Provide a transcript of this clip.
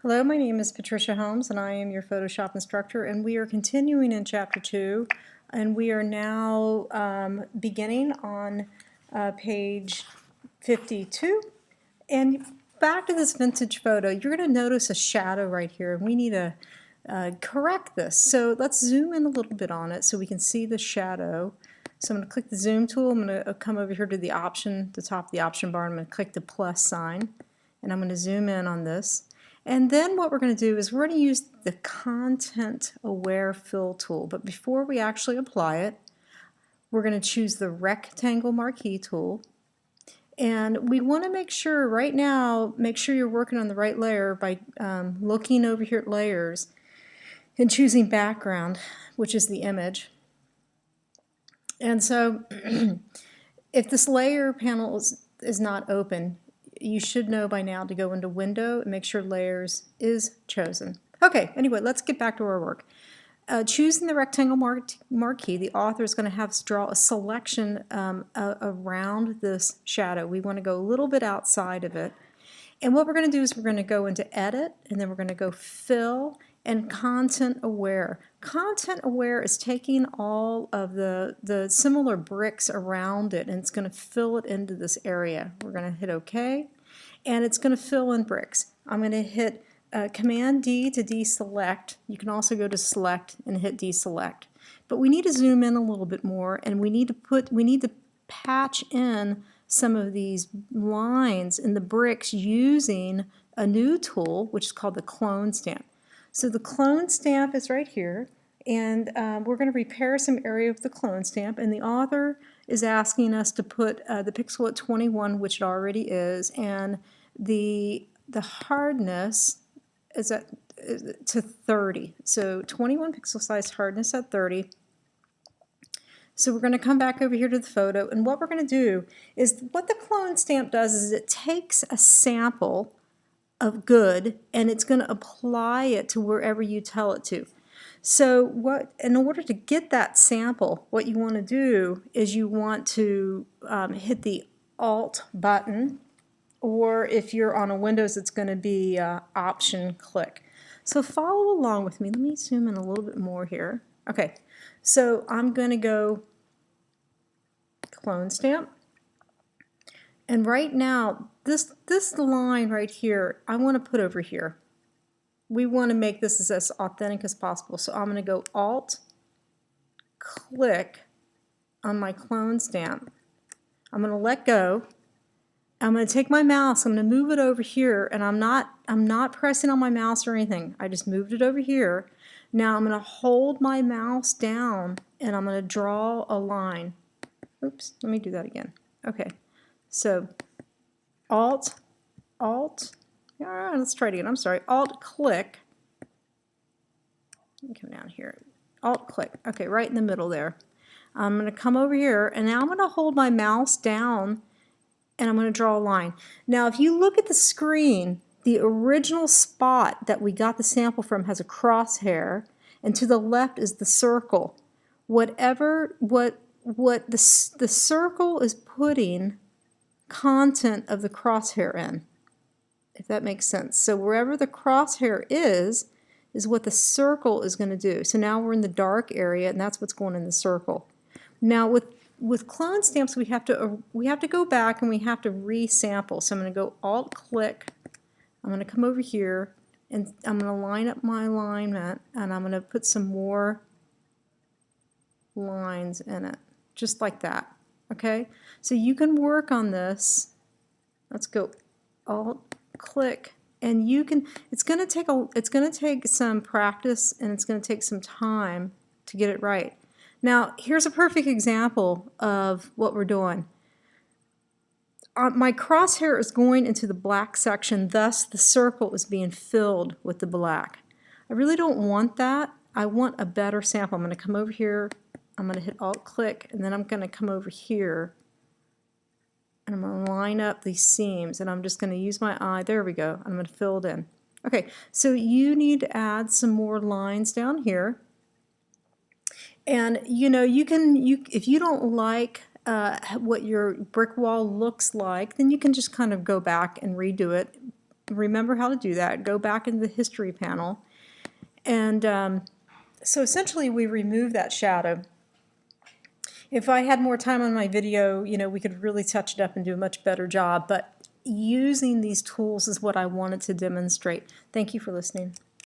Hello, my name is Patricia Holmes and I am your Photoshop instructor, and we are continuing in Chapter 2, and we are now beginning on page 52. And back to this vintage photo, you're going to notice a shadow right here, and we need to correct this. So let's zoom in a little bit on it so we can see the shadow. So I'm going to click the zoom tool. I'm going to come over here to the top of the option bar, and I'm going to click the plus sign, and I'm going to zoom in on this. And then what we're going to do is we're going to use the Content Aware Fill tool. But before we actually apply it, we're going to choose the Rectangle Marquee tool. And we want to make sure right now, make sure you're working on the right layer by looking over here at Layers and choosing Background, which is the image. And so if this layer panel is not open, you should know by now to go into Window and make sure Layers is chosen. Okay, anyway, let's get back to our work. Choosing the rectangle marquee, the author is going to have us draw a selection around this shadow. We want to go a little bit outside of it. And what we're going to do is we're going to go into Edit, and then we're going to go Fill and Content Aware. Content Aware is taking all of the similar bricks around it, and it's going to fill it into this area. We're going to hit OK, and it's going to fill in bricks. I'm going to hit Command D to deselect. You can also go to Select and hit Deselect. But we need to zoom in a little bit more, and we need to patch in some of these lines in the bricks using a new tool, which is called the Clone Stamp. So the Clone Stamp is right here, and we're going to repair some area of the Clone Stamp, and the author is asking us to put the pixel at 21, which it already is, and the hardness is to 30. So 21 pixel size hardness at 30. So we're going to come back over here to the photo, and what we're going to do is what the Clone Stamp does is it takes a sample of good and it's going to apply it to wherever you tell it to. So in order to get that sample, what you want to do is you want to hit the Alt button, or if you're on a Windows, it's going to be Option click. So follow along with me. Let me zoom in a little bit more here. Okay, so I'm going to go Clone Stamp. And right now, this line right here, I want to put over here. We want to make this as authentic as possible. So I'm going to go Alt, click on my Clone Stamp. I'm going to let go. I'm going to take my mouse, I'm going to move it over here, and I'm not pressing on my mouse or anything. I just moved it over here. Now I'm going to hold my mouse down and I'm going to draw a line. Oops, let me do that again. Okay, so Alt, let's try it again. I'm sorry, Alt click. Let me come down here. Alt click. Okay, right in the middle there. I'm going to come over here, and now I'm going to hold my mouse down and I'm going to draw a line. Now if you look at the screen, the original spot that we got the sample from has a crosshair, and to the left is the circle. What the circle is putting content of the crosshair in, if that makes sense. So wherever the crosshair is what the circle is going to do. So now we're in the dark area, and that's what's going in the circle. Now with Clone Stamps, we have to go back and we have to resample. So I'm going to go Alt click. I'm going to come over here and I'm going to line up my alignment, and I'm going to put some more lines in it, just like that. Okay, so you can work on this. Let's go Alt click, and you can. It's going to take some practice, and it's going to take some time to get it right. Now, here's a perfect example of what we're doing. My crosshair is going into the black section, thus the circle is being filled with the black. I really don't want that. I want a better sample. I'm going to come over here, I'm going to hit Alt click, and then I'm going to come over here, and I'm going to line up these seams, and I'm just going to use my eye. There we go. I'm going to fill it in. Okay, so you need to add some more lines down here. And you know, if you don't like what your brick wall looks like, then you can just kind of go back and redo it remember how to do that. Go back into the history panel. And so essentially we remove that shadow. If I had more time on my video, we could really touch it up and do a much better job, but using these tools is what I wanted to demonstrate. Thank you for listening.